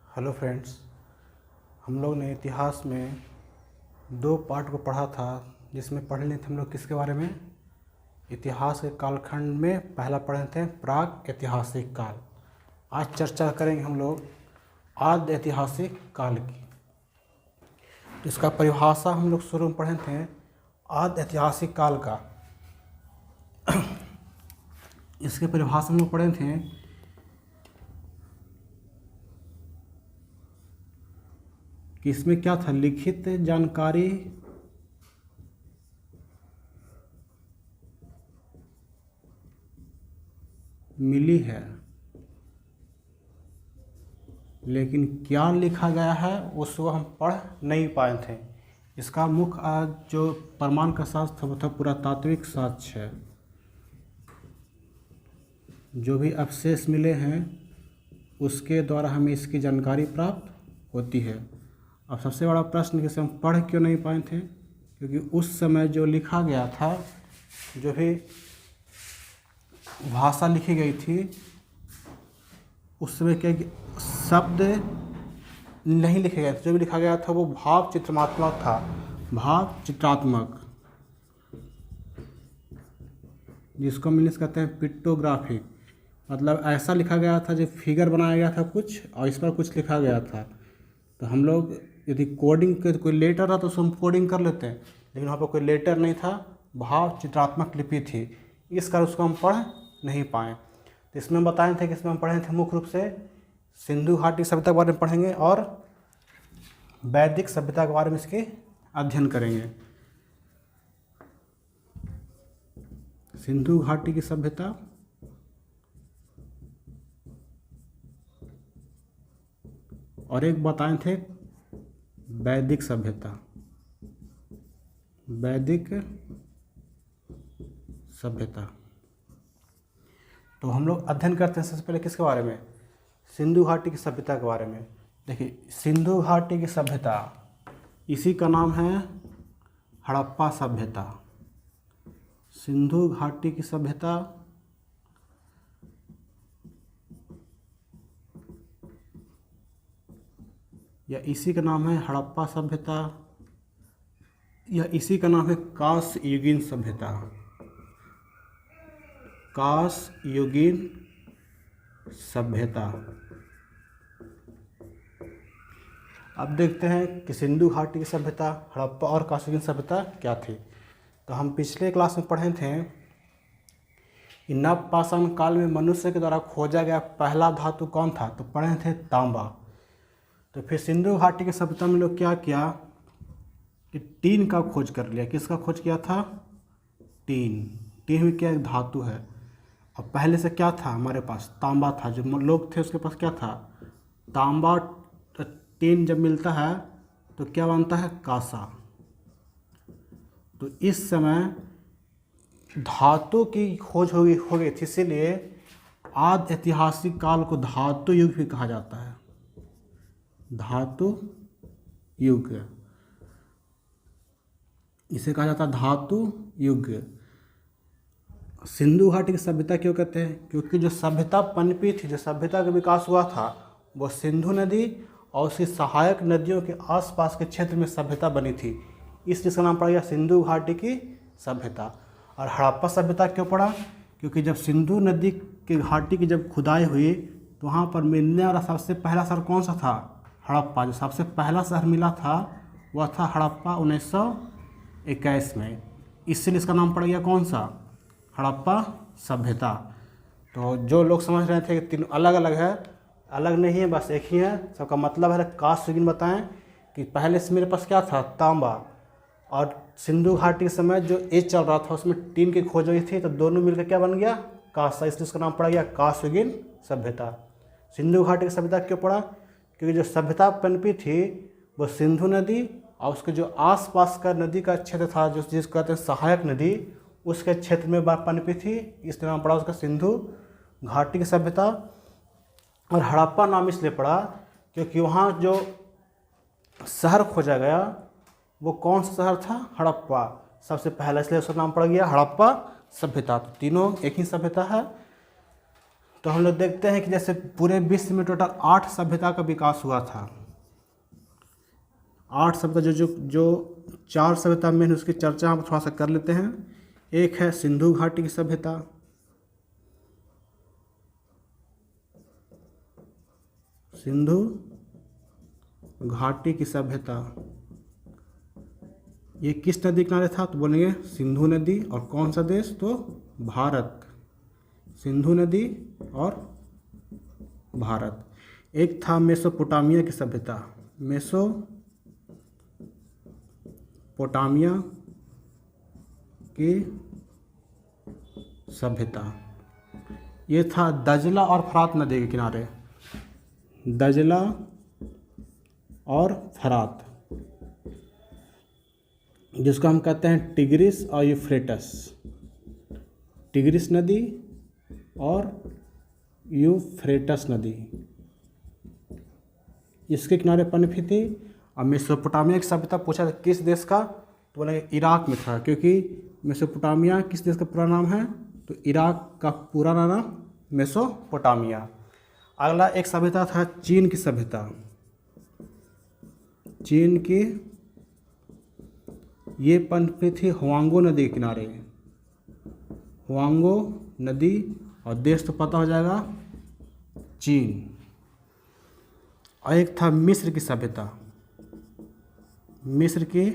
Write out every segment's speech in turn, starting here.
Hello friends, हम लोग ने इतिहास में दो पार्ट को पढ़ा था, जिसमें पढ़ लिए थे हम लोग किसके बारे में। इतिहास के कालखंड में पहला पढ़े थे प्राग ऐतिहासिक काल। आज चर्चा करेंगे हम लोग आद्य ऐतिहासिक काल की। तो इसका परिभाषा हम लोग शुरू में पढ़े थे आद्य ऐतिहासिक काल का। इसके परिभाषा हम लोग पढ़े थे कि इसमें क्या था, लिखित जानकारी मिली है, लेकिन क्या लिखा गया है उसको हम पढ़ नहीं पाए थे। इसका मुख्य आज जो प्रमाण का साक्ष्य था वो था पुरातात्विक साक्ष्य है। जो भी अवशेष मिले हैं उसके द्वारा हमें इसकी जानकारी प्राप्त होती है। अब सबसे बड़ा प्रश्न कि हम पढ़ क्यों नहीं पाए थे, क्योंकि उस समय जो लिखा गया था, जो भी भाषा लिखी गई थी, उस समय क्या शब्द नहीं लिखे गए थे। जो भी लिखा गया था वो भाव चित्रात्मक था, भाव चित्रात्मक, जिसको हम इंग्लिश कहते हैं पिक्टोग्राफिक। मतलब ऐसा लिखा गया था जो फिगर बनाया गया था कुछ, और इस पर कुछ लिखा गया था। तो हम लोग यदि कोडिंग के कोई लेटर था तो उसको हम कोडिंग कर लेते हैं, लेकिन वहाँ पर कोई लेटर नहीं था, भाव चित्रात्मक लिपि थी, इस कारण उसको हम पढ़ नहीं पाए। तो इसमें हम बताए थे कि इसमें हम पढ़े थे मुख्य रूप से सिंधु घाटी सभ्यता के बारे में पढ़ेंगे और वैदिक सभ्यता के बारे में इसके अध्ययन करेंगे। सिंधु घाटी की सभ्यता और एक बताए थे वैदिक सभ्यता। वैदिक सभ्यता तो हम लोग अध्ययन करते हैं सबसे पहले किसके बारे में, सिंधु घाटी की सभ्यता के बारे में। देखिए, सिंधु घाटी की सभ्यता, इसी का नाम है हड़प्पा सभ्यता। सिंधु घाटी की सभ्यता या इसी का नाम है हड़प्पा सभ्यता, या इसी का नाम है कांस्ययुगीन सभ्यता। कांस्ययुगीन सभ्यता। अब देखते हैं कि सिंधु घाटी की सभ्यता, हड़प्पा और कांस्ययुगीन सभ्यता क्या थी। तो हम पिछले क्लास में पढ़े थे कि नवपाषाण काल में मनुष्य के द्वारा खोजा गया पहला धातु कौन था, तो पढ़े थे तांबा। तो फिर सिंधु घाटी की सभ्यता में लोग क्या किया कि टीन का खोज कर लिया। किसका खोज किया था, टीन। टीन भी क्या एक धातु है, और पहले से क्या था हमारे पास, तांबा था। जो लोग थे उसके पास क्या था, तांबा। टीन जब मिलता है तो क्या बनता है, कांसा। तो इस समय धातु की खोज हो गई थी, इसीलिए आद्य ऐतिहासिक काल को धातु युग भी कहा जाता है। धातु युग, इसे कहा जाता है धातु युग। सिंधु घाटी की सभ्यता क्यों कहते हैं, क्योंकि जो सभ्यता पनपी थी, जो सभ्यता का विकास हुआ था, वो सिंधु नदी और उसकी सहायक नदियों के आसपास के क्षेत्र में सभ्यता बनी थी, इसलिए इसका नाम पड़ा गया सिंधु घाटी की सभ्यता। और हड़प्पा सभ्यता क्यों पड़ा, क्योंकि जब सिंधु नदी की घाटी की जब खुदाई हुई तो वहाँ पर मिलने वाला सबसे पहला शहर कौन सा था, हड़प्पा। जो सबसे पहला शहर मिला था वह था हड़प्पा 1921 में, इसलिए इसका नाम पड़ गया कौन सा, हड़प्पा सभ्यता। तो जो लोग समझ रहे थे कि तीन अलग अलग है, अलग नहीं है, बस एक ही है, सबका मतलब है। कांस्ययुगीन बताएं कि पहले से मेरे पास क्या था, तांबा, और सिंधु घाटी के समय जो एज चल रहा था उसमें टीन की खोज हुई थी, तो दोनों मिलकर क्या बन गया, कांसा, इसलिए उसका नाम पड़ा गया कांस्ययुगीन सभ्यता। सिंधु घाटी की सभ्यता क्यों पड़ा, क्योंकि जो सभ्यता पनपी थी वो सिंधु नदी और उसके जो आसपास का नदी का क्षेत्र था, जो जिसको कहते हैं सहायक नदी, उसके क्षेत्र में पनपी थी, इसलिए नाम पड़ा उसका सिंधु घाटी की सभ्यता। और हड़प्पा नाम इसलिए पड़ा क्योंकि वहाँ जो शहर खोजा गया वो कौन सा शहर था, हड़प्पा, सबसे पहला, इसलिए उसका नाम पड़ गया हड़प्पा सभ्यता। तो तीनों एक ही सभ्यता है। तो हम लोग देखते हैं कि जैसे पूरे विश्व में टोटल 8 सभ्यता का विकास हुआ था। 8 सभ्यता जो 4 सभ्यता में उसकी चर्चा हम थोड़ा सा कर लेते हैं। एक है सिंधु घाटी की सभ्यता, सिंधु घाटी की सभ्यता, ये किस नदी किनारे था? तो बोलेंगे सिंधु नदी। और कौन सा देश? तो भारत, सिंधु नदी और भारत। एक था मेसोपोटामिया की सभ्यता, मेसोपोटामिया की सभ्यता, ये था दजला और फरात नदी के किनारे, दजला और फरात, जिसको हम कहते हैं टिग्रिस और यूफ्रेटस, टिग्रिस नदी और यूफ्रेटस नदी, इसके किनारे पनपी थी। और मेसोपोटामिया की सभ्यता पूछा था किस देश का? तो बोलेंगे इराक में था, क्योंकि मेसोपोटामिया किस देश का पूरा नाम है? तो इराक का पूरा नाम मेसोपोटामिया। अगला एक सभ्यता था चीन की सभ्यता, चीन की, ये पनपी थी हुआंगो नदी के किनारे, हुआंगो नदी, और देश तो पता हो जाएगा चीन। और एक था मिस्र की सभ्यता, मिस्र की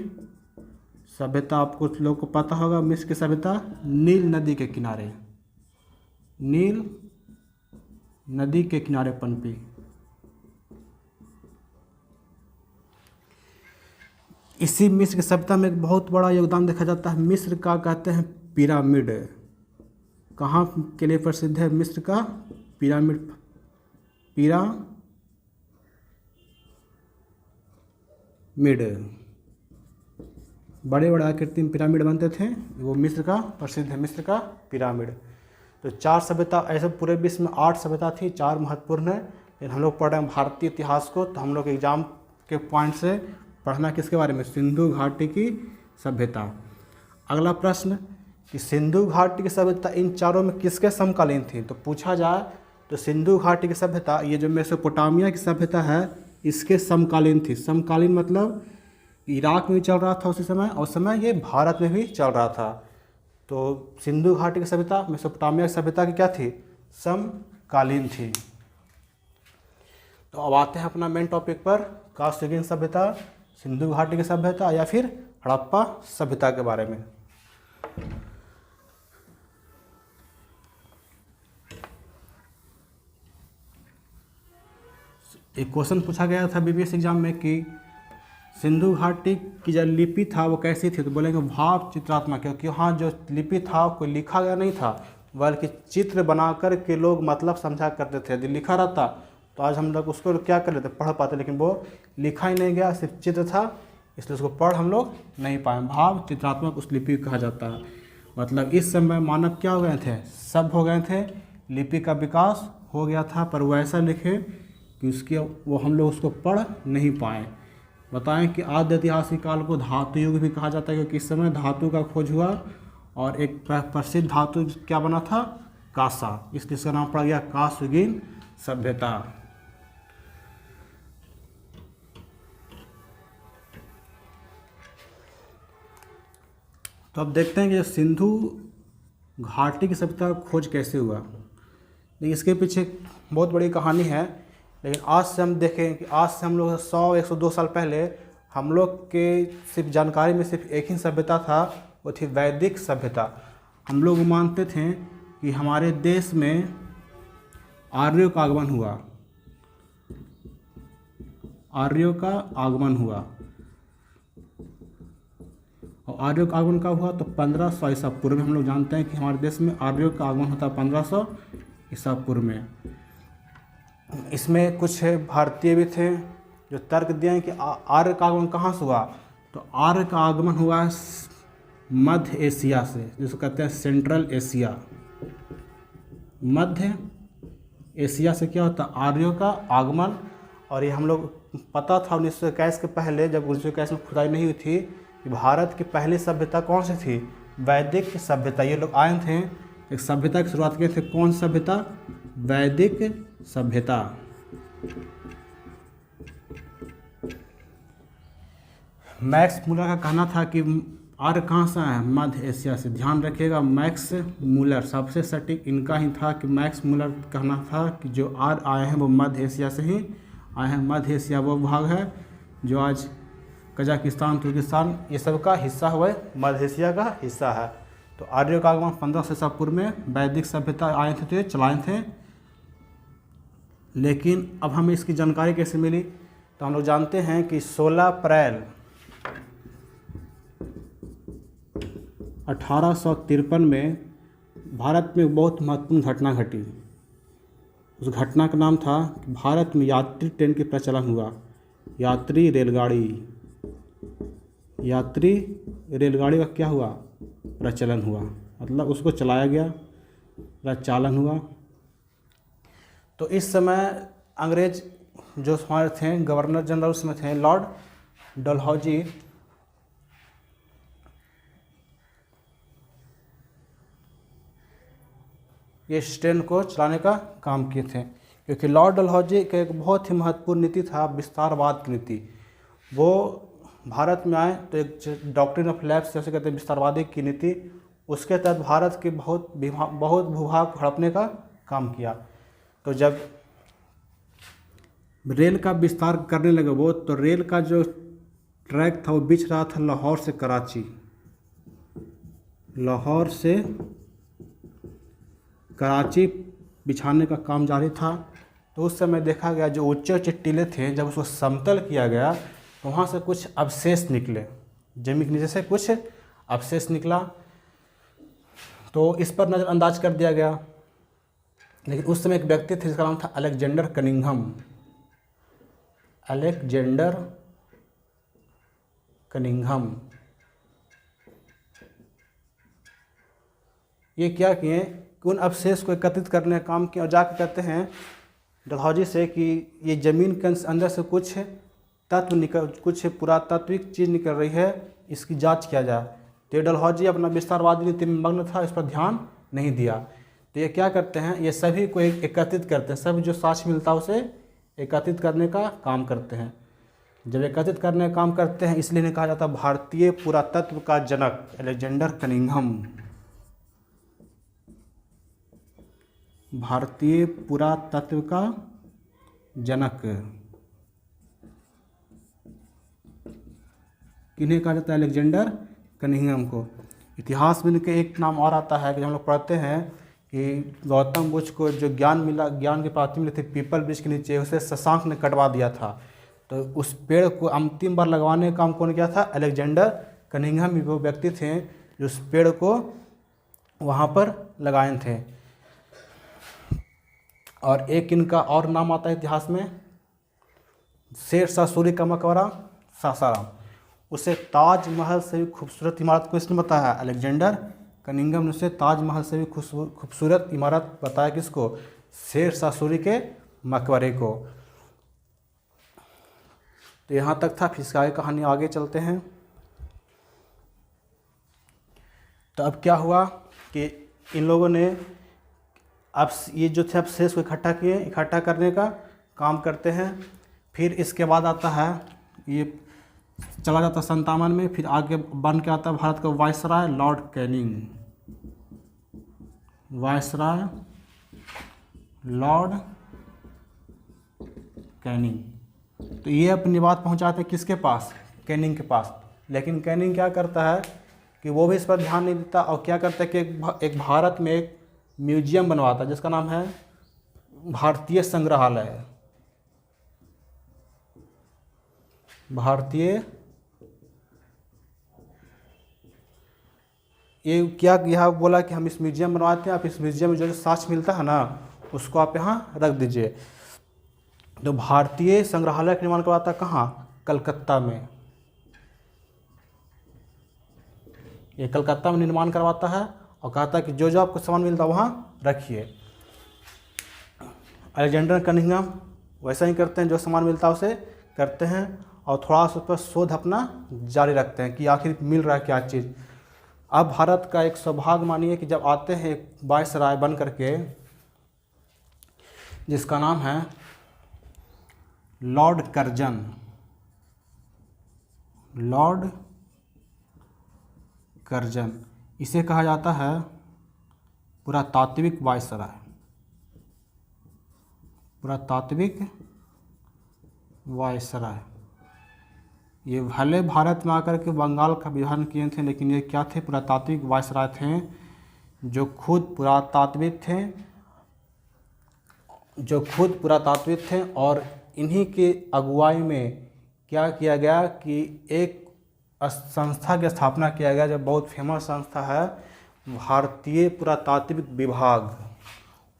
सभ्यता आपको कुछ लोग को पता होगा। मिस्र की सभ्यता नील नदी के किनारे, नील नदी के किनारे पनपी। इसी मिस्र की सभ्यता में एक बहुत बड़ा योगदान देखा जाता है मिस्र का, कहते हैं पिरामिड। कहाँ के लिए प्रसिद्ध है मिस्र का पिरामिड? पिरामिड, बड़े बड़े आकृति में पिरामिड बनते थे, वो मिस्र का प्रसिद्ध है, मिस्र का पिरामिड। तो 4 सभ्यता, ऐसे पूरे विश्व में 8 सभ्यता थी, 4 महत्वपूर्ण है। लेकिन हम लोग पढ़ रहे हैं भारतीय इतिहास को, तो हम लोग एग्जाम के पॉइंट से पढ़ना किसके बारे में? सिंधु घाटी की सभ्यता। अगला प्रश्न कि सिंधु घाटी की सभ्यता इन चारों में किसके समकालीन थी? तो पूछा जाए तो सिंधु घाटी की सभ्यता, ये जो मेसोपोटामिया की सभ्यता है, इसके समकालीन थी। समकालीन मतलब इराक में भी चल रहा था उसी समय, और समय ये भारत में भी चल रहा था। तो सिंधु घाटी की सभ्यता मेसोपोटामिया की सभ्यता की क्या थी? समकालीन थी। तो अब आते हैं अपना मेन टॉपिक पर, कास्टयुगीन सभ्यता, सिंधु घाटी की सभ्यता या फिर हड़प्पा सभ्यता के बारे में। एक क्वेश्चन पूछा गया था बीबीएस एग्जाम में कि सिंधु घाटी की जो लिपि था वो कैसी थी? तो बोलेंगे भाव चित्रात्मक, क्योंकि वहाँ जो लिपि था कोई लिखा गया नहीं था, बल्कि चित्र बनाकर के लोग मतलब समझा करते थे। यदि लिखा रहता तो आज हम लोग उसको क्या कर लेते, पढ़ पाते, लेकिन वो लिखा ही नहीं गया, सिर्फ चित्र था, इसलिए उसको पढ़ हम लोग नहीं पाए। भाव चित्रात्मक उस लिपि को कहा जाता है। मतलब इस समय मानव क्या हो गए थे? सब हो गए थे, लिपि का विकास हो गया था, पर वो ऐसा लिखे कि उसके वो हम लोग उसको पढ़ नहीं पाए। बताएं कि आद्य ऐतिहासिक काल को धातु युग भी कहा जाता है, क्योंकि इस समय धातु का खोज हुआ और एक प्रसिद्ध धातु क्या बना था? कांसा, इसलिए इसका नाम पड़ गया कास्टयुगीन सभ्यता। तो अब देखते हैं कि सिंधु घाटी की सभ्यता का खोज कैसे हुआ। लेकिन इसके पीछे बहुत बड़ी कहानी है। लेकिन आज से हम देखें कि आज से हम लोग 100-102 साल पहले हम लोग के सिर्फ जानकारी में सिर्फ एक ही सभ्यता था, वो थी वैदिक सभ्यता। हम लोग मानते थे कि हमारे देश में आर्यों का आगमन हुआ, आर्यों का आगमन हुआ। और आर्यों का आगमन कब हुआ? तो 1500 ईसा पूर्व में। हम लोग जानते हैं कि हमारे देश में आर्यों का आगमन होता है 1500 ईसा पूर्व में। इसमें कुछ भारतीय भी थे जो तर्क दिए कि आर्य का आगमन कहाँ से हुआ? तो आर्य का आगमन हुआ मध्य एशिया से, जिसको कहते हैं सेंट्रल एशिया। मध्य एशिया से क्या होता है? आर्यों का आगमन। और ये हम लोग पता था 1921 के पहले, जब 1921 में खुदाई नहीं हुई थी, कि भारत की पहली सभ्यता कौन सी थी? वैदिक सभ्यता। ये लोग आए थे, एक सभ्यता की शुरुआत किए थे। कौन सभ्यता? वैदिक सभ्यता। मैक्स मूलर का कहना था कि आर्य कहाँ से आए, मध्य एशिया से। ध्यान रखिएगा, मैक्स मूलर सबसे सटीक इनका ही था कि मैक्स मूलर कहना था कि जो आर्य आए हैं वो मध्य एशिया से ही आए हैं। मध्य एशिया वो भाग है जो आज कजाकिस्तान, तुर्किस्तान ये सब का हिस्सा हुआ है, मध्य एशिया का हिस्सा है। तो आर्यों का आगमन 1500 ईसा पूर्व में वैदिक सभ्यता आए थे तो ये चलाए थे। लेकिन अब हमें इसकी जानकारी कैसे मिली, तो हम लोग जानते हैं कि 16 अप्रैल 1853 में भारत में बहुत महत्वपूर्ण घटना घटी। उस घटना का नाम था कि भारत में यात्री ट्रेन के प्रचलन हुआ। यात्री रेलगाड़ी का क्या हुआ, प्रचलन हुआ, मतलब उसको चलाया गया, प्रचालन हुआ। तो इस समय अंग्रेज जो हमारे थे गवर्नर जनरल उसमें थे लॉर्ड डलहौजी। ये इस ट्रेन को चलाने का काम किए थे, क्योंकि लॉर्ड डलहौजी का एक बहुत ही महत्वपूर्ण नीति था विस्तारवाद की नीति। वो भारत में आए तो एक डॉक्ट्रिन ऑफ लैप्स जैसे कहते हैं विस्तारवादी की नीति, उसके तहत भारत के बहुत भूभाग को हड़पने का काम किया। तो जब रेल का विस्तार करने लगे वो, तो रेल का जो ट्रैक था वो बिछ रहा था लाहौर से कराची। लाहौर से कराची बिछाने का काम जारी था। तो उस समय देखा गया जो ऊंचे ऊंचे टीले थे, जब उसको समतल किया गया तो वहाँ से कुछ अवशेष निकले, जमीन के नीचे से कुछ अवशेष निकला। तो इस पर नज़रअंदाज कर दिया गया। लेकिन उस समय एक व्यक्ति थे जिसका नाम था अलेक्जेंडर कनिंघम। ये क्या किए कि उन अवशेष को एकत्रित करने का काम किया और जाकर कहते हैं डलहौजी से कि ये ज़मीन के अंदर से कुछ पुरातात्विक चीज़ निकल रही है, इसकी जांच किया जाए। तो ये डलहौजी अपना विस्तारवादी नीति में मग्न था, इस पर ध्यान नहीं दिया। तो ये क्या करते हैं, ये सभी को एकत्रित करते हैं, सब जो साक्ष्य मिलता है उसे एकत्रित करने का काम करते हैं। जब एकत्रित करने का काम करते हैं, इसलिए इन्हें कहा जाता है भारतीय पुरातत्व का जनक अलेक्जेंडर कनिंघम। भारतीय पुरातत्व का जनक किन्हें कहा जाता है, अलेक्जेंडर कनिंघम को। इतिहास में इनके एक नाम और आता है कि हम लोग पढ़ते हैं कि गौतम बुद्ध को जो ज्ञान मिला, ज्ञान की प्राप्ति मिली थी पीपल वृक्ष के नीचे, उसे शशांक ने कटवा दिया था। तो उस पेड़ को अंतिम बार लगवाने का काम कौन किया था, अलेक्जेंडर कनिंघम। वो व्यक्ति थे जो उस पेड़ को वहाँ पर लगाए थे। और एक इनका और नाम आता है इतिहास में, शेर शाह सूरी का मकबरा सासाराम। उसे ताजमहल से भी खूबसूरत इमारत को इसने बताया, अलेक्जेंडर कनिंघम ने उसे ताजमहल से भी खूबसूरत इमारत बताया, किसको, शेर शाह सूरी के मकबरे को। तो यहाँ तक था, फिर इसकी आगे कहानी आगे चलते हैं। तो अब क्या हुआ कि इन लोगों ने अब ये जो थे अवशेष को इकट्ठा करने का काम करते हैं। फिर इसके बाद आता है, ये चला जाता 57 में, फिर आगे बन के आता है भारत का वायसराय लॉर्ड कैनिंग। तो ये अपनी बात पहुंचाते हैं किसके पास, कैनिंग के पास। लेकिन कैनिंग क्या करता है कि वो भी इस पर ध्यान नहीं देता और क्या करता है कि एक भारत में एक म्यूजियम बनवाता है जिसका नाम है भारतीय संग्रहालय। ये क्या यहाँ बोला कि हम इस म्यूजियम बनवाते हैं, आप इस म्यूजियम में जो साक्ष्य मिलता है ना उसको आप यहाँ रख दीजिए। तो भारतीय संग्रहालय का निर्माण करवाता कहाँ, कलकत्ता में। ये कलकत्ता में निर्माण करवाता है और कहता है कि जो जो आपको सामान मिलता है वहाँ रखिए। अलेक्जेंडर कनिंघम वैसा ही करते हैं, जो सामान मिलता है उसे करते हैं और थोड़ा सा उस पर शोध अपना जारी रखते हैं कि आखिर मिल रहा है क्या चीज़। अब भारत का एक सौभाग्य मानिए कि जब आते हैं वायसराय बन करके जिसका नाम है लॉर्ड कर्जन। लॉर्ड कर्जन, इसे कहा जाता है पुरातात्विक वायसराय। पुरातात्विक वायसराय। ये भले भारत में आकर के बंगाल का विभाजन किए थे, लेकिन ये क्या थे? पुरातात्विक वायसराय थे, जो खुद पुरातात्विक थे। और इन्हीं के अगुवाई में क्या किया गया कि एक संस्था की स्थापना किया गया, जो बहुत फेमस संस्था है, भारतीय पुरातात्विक विभाग।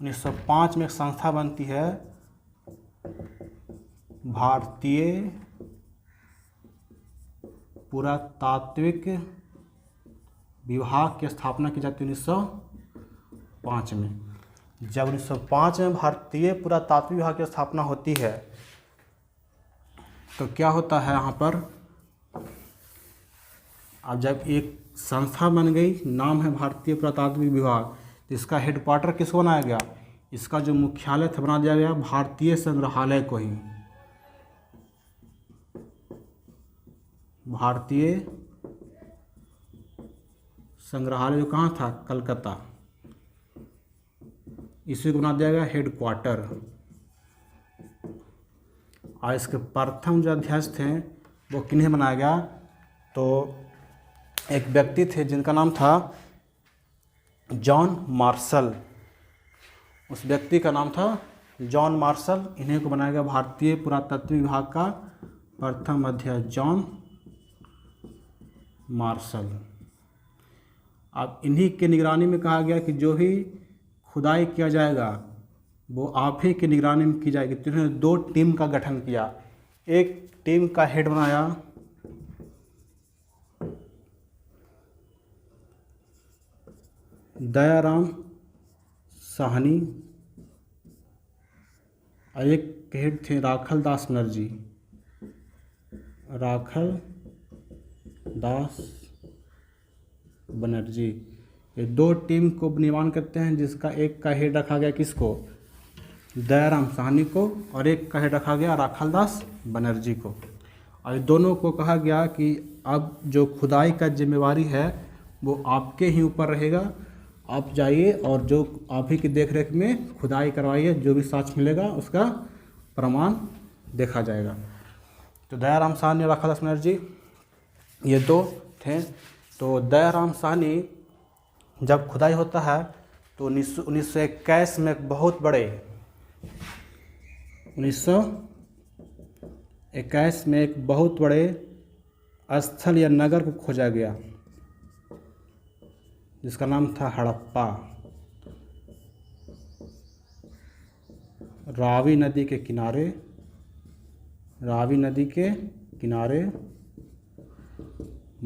1905 में एक संस्था बनती है, भारतीय पुरातात्विक विभाग की स्थापना की जाती है 1905 में। जब 1905 में भारतीय पुरातात्विक विभाग की स्थापना होती है, तो क्या होता है यहाँ पर? अब जब एक संस्था बन गई, नाम है भारतीय पुरातात्विक विभाग, इसका हेडक्वार्टर किसको बनाया गया? इसका जो मुख्यालय था बना दिया गया भारतीय संग्रहालय को ही। भारतीय संग्रहालय जो कहाँ था? कलकत्ता। इसी को बना दिया गया हेडक्वार्टर। और इसके प्रथम जो अध्यक्ष थे वो किन्हें बनाया गया? तो एक व्यक्ति थे जिनका नाम था जॉन मार्शल। उस व्यक्ति का नाम था जॉन मार्शल। इन्हीं को बनाया गया भारतीय पुरातत्व विभाग का प्रथम अध्यक्ष, जॉन मार्शल। अब इन्हीं के निगरानी में कहा गया कि जो भी खुदाई किया जाएगा वो आप ही की निगरानी में की जाएगी। तो इन्होंने 2 टीम का गठन किया। एक टीम का हेड बनाया दयाराम साहनी, और एक हेड थे राखल दास बनर्जी। राखल दास बनर्जी। ये 2 टीम को निर्माण करते हैं, जिसका एक का हेड रखा गया किसको? दयाराम साहनी को, और एक का हेड रखा गया राखल दास बनर्जी को। और दोनों को कहा गया कि अब जो खुदाई का जिम्मेवारी है वो आपके ही ऊपर रहेगा। आप जाइए और जो आप ही की देखरेख में खुदाई करवाइए, जो भी साक्ष्य मिलेगा उसका प्रमाण देखा जाएगा। तो दयाराम साहनी और राखल दास बनर्जी ये 2 थे। तो दयाराम साहनी जब खुदाई होता है तो 1921 में एक बहुत बड़े 1921 में एक बहुत बड़े स्थल या नगर को खोजा गया, जिसका नाम था हड़प्पा। रावी नदी के किनारे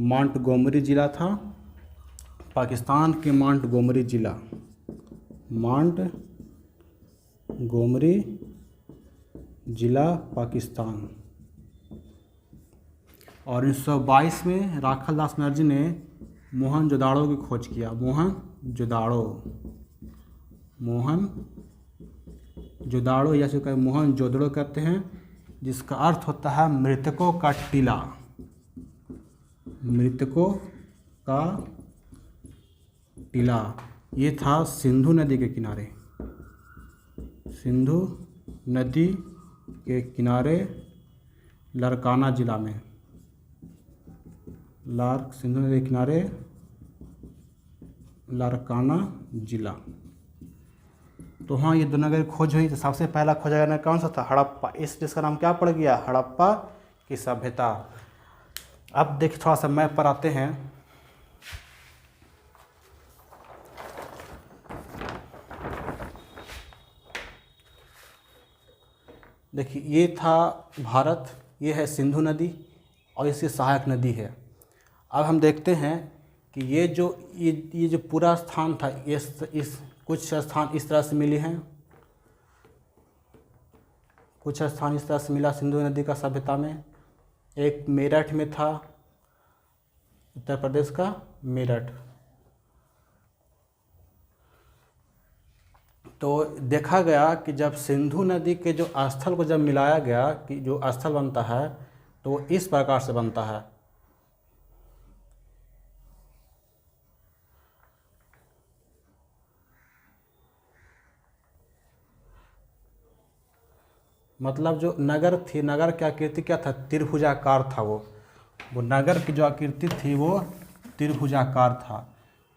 मोंटगोमरी जिला था, पाकिस्तान के मोंटगोमरी जिला पाकिस्तान। और 1922 में राखल दास बनर्जी ने मोहनजोदाड़ो की खोज किया। मोहनजोदाड़ो या जिसे मोहनजोदड़ो कहते हैं, जिसका अर्थ होता है मृतकों का टीला। मृतकों का टीला ये था सिंधु नदी के किनारे लरकाना जिला में। सिंधु नदी के किनारे लारकाना जिला। तो हाँ, ये 2 नगर खोज हुई। तो सबसे पहला खोजा गया कौन सा था? हड़प्पा। इस जिसका नाम क्या पड़ गया? हड़प्पा की सभ्यता। अब देखिए थोड़ा सा मैप पर आते हैं। देखिए ये था भारत, ये है सिंधु नदी और इसकी सहायक नदी है। अब हम देखते हैं कि ये जो पूरा स्थान था, इस कुछ स्थान इस तरह से मिले हैं, कुछ स्थान इस तरह से मिला सिंधु नदी का सभ्यता में। एक मेरठ में था, उत्तर प्रदेश का मेरठ। तो देखा गया कि जब सिंधु नदी के जो स्थल को जब मिलाया गया कि जो स्थल बनता है तो वो इस प्रकार से बनता है। मतलब जो नगर थी, नगर की आकृति क्या था, त्रिभुजाकार था। वो नगर की जो आकृति थी वो त्रिभुजाकार था।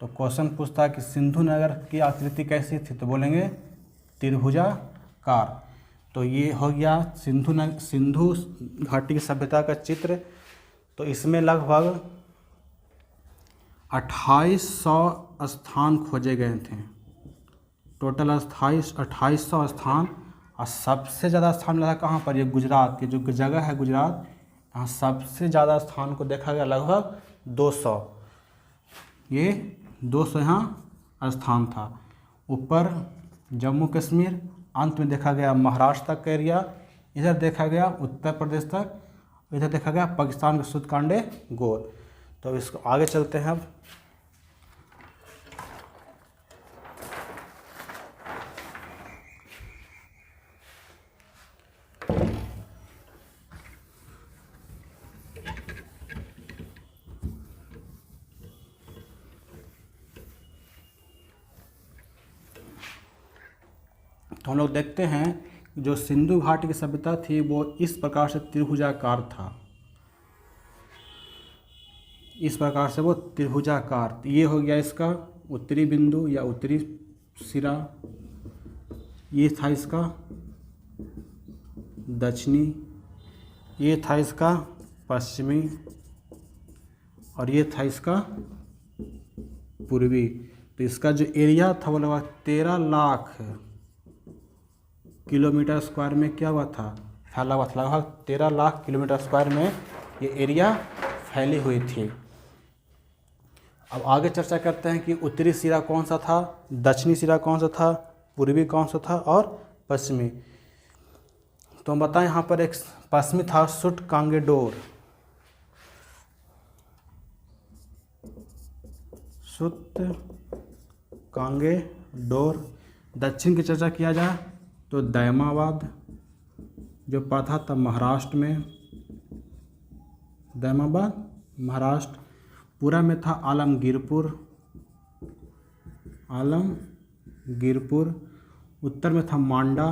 तो क्वेश्चन पूछता है कि सिंधु नगर की आकृति कैसी थी, तो बोलेंगे त्रिभुजाकार। तो ये हो गया सिंधु घाटी की सभ्यता का चित्र। तो इसमें लगभग 2800 स्थान खोजे गए थे, टोटल 2800 स्थान। और सबसे ज़्यादा स्थान मिला था कहाँ पर, ये गुजरात की जो जगह है गुजरात, यहाँ सबसे ज़्यादा स्थान को देखा गया, लगभग 200। ये 200 यहाँ स्थान था। ऊपर जम्मू कश्मीर, अंत में देखा गया महाराष्ट्र तक का एरिया, इधर देखा गया उत्तर प्रदेश तक, इधर देखा गया पाकिस्तान के सुदकांडे गोर। तो इसको आगे चलते हैं अब। तो हम लोग देखते हैं जो सिंधु घाटी की सभ्यता थी वो इस प्रकार से त्रिभुजाकार था, इस प्रकार से वो त्रिभुजाकार। ये हो गया इसका उत्तरी बिंदु या उत्तरी सिरा, ये था इसका दक्षिणी, ये था इसका पश्चिमी, और ये था इसका पूर्वी। तो इसका जो एरिया था वो लगभग 13 लाख किलोमीटर स्क्वायर में क्या हुआ था, फैला हुआ था। लगभग 13 लाख किलोमीटर स्क्वायर में ये एरिया फैली हुई थी। अब आगे चर्चा करते हैं कि उत्तरी सिरा कौन सा था, दक्षिणी सिरा कौन सा था, पूर्वी कौन सा था और पश्चिमी। तो हम बताएं यहाँ पर एक पश्चिमी था सुटकांगेडोर, सुटकांगेडोर। दक्षिण की चर्चा किया जाए तो दैमाबाद जो पड़ा था महाराष्ट्र में, दैमाबाद महाराष्ट्र। पूरा में था आलमगीरपुर, आलमगीरपुर। उत्तर में था मांडा,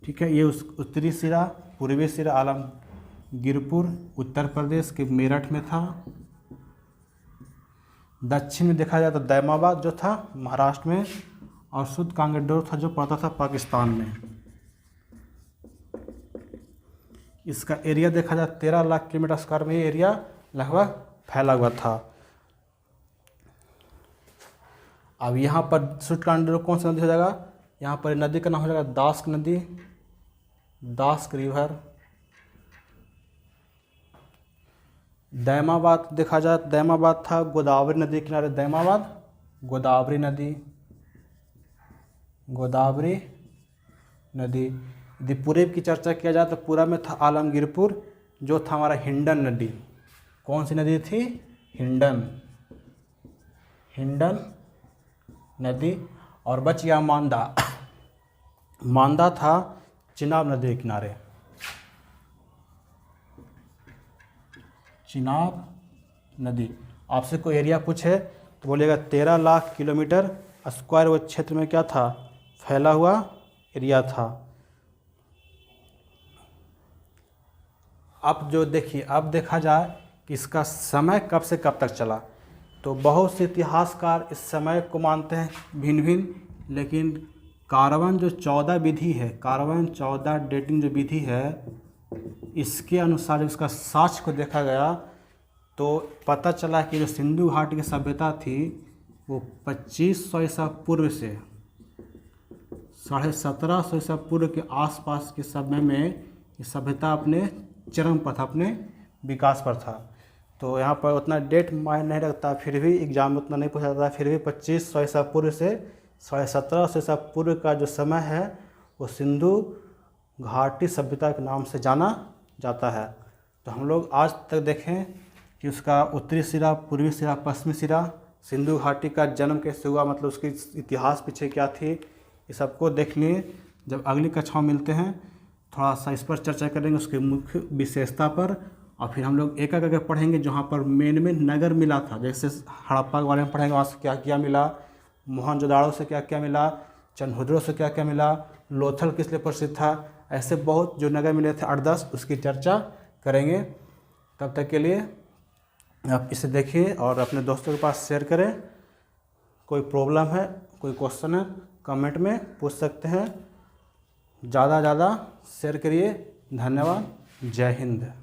ठीक है। ये उस उत्तरी सिरा, पूर्वी सिरा आलमगीरपुर उत्तर प्रदेश के मेरठ में था। दक्षिण में देखा जाए तो दैमाबाद जो था महाराष्ट्र में, और सुटकांगेडोर था जो पड़ता था पाकिस्तान में। इसका एरिया देखा जाए 13 लाख किलोमीटर स्क्वायर में ये एरिया लगभग फैला हुआ था। अब यहाँ पर सुटकांगेडोर कौन सी नदी हो जाएगा, यहाँ पर नदी का नाम हो जाएगा दास्क नदी, दास्क रिवर। दैमाबाद देखा जाए, दैमाबाद था गोदावरी नदी के किनारे, दैमाबाद गोदावरी नदी, गोदावरी नदी। यदि पूर्व की चर्चा किया जाए तो पूरा में था आलमगीरपुर जो था हमारा हिंडन नदी। कौन सी नदी थी, हिंडन, हिंडन नदी। और बच गया मांदा, मांदा था चिनाब नदी के किनारे, चिनाब नदी। आपसे कोई एरिया पूछे तो बोलेगा 13 लाख किलोमीटर स्क्वायर वो क्षेत्र में क्या था, फैला हुआ एरिया था। अब जो देखिए, अब देखा जाए कि इसका समय कब से कब तक चला, तो बहुत से इतिहासकार इस समय को मानते हैं भिन्न भिन्न, लेकिन कार्बन जो 14 विधि है, कार्बन 14 डेटिंग जो विधि है, इसके अनुसार जब इसका साक्ष्य को देखा गया तो पता चला कि जो सिंधु घाटी की सभ्यता थी वो 2500 ईसा पूर्व से 1750 ईसा पूर्व के आसपास के समय में ये सभ्यता अपने चरम पर था, अपने विकास पर था। तो यहाँ पर उतना डेट मायने नहीं रखता, फिर भी एग्जाम में उतना नहीं पूछा जाता, फिर भी 2500 ईसा पूर्व से 1750 ईसा पूर्व का जो समय है वो सिंधु घाटी सभ्यता के नाम से जाना जाता है। तो हम लोग आज तक देखें कि उसका उत्तरी सिरा, पूर्वी सिरा, पश्चिमी सिरा सिंधु घाटी का जन्म कैसे हुआ, मतलब उसकी इतिहास पीछे क्या थी, ये सबको देखने जब अगली कक्षा में मिलते हैं थोड़ा सा इस पर चर्चा करेंगे, उसकी मुख्य विशेषता पर। और फिर हम लोग एक एक करके पढ़ेंगे जहाँ पर मेन में नगर मिला था। जैसे हड़प्पा के बारे में पढ़ेंगे, वहाँ से क्या क्या मिला, मोहनजोदाड़ो से क्या क्या मिला, चनहुद्रो से क्या क्या मिला, लोथल किस लिए प्रसिद्ध था, ऐसे बहुत जो नगर मिले थे 8-10, उसकी चर्चा करेंगे। तब तक के लिए आप इसे देखिए और अपने दोस्तों के पास शेयर करें। कोई प्रॉब्लम है, कोई क्वेश्चन है, कमेंट में पूछ सकते हैं। ज़्यादा शेयर करिए। धन्यवाद। जय हिंद।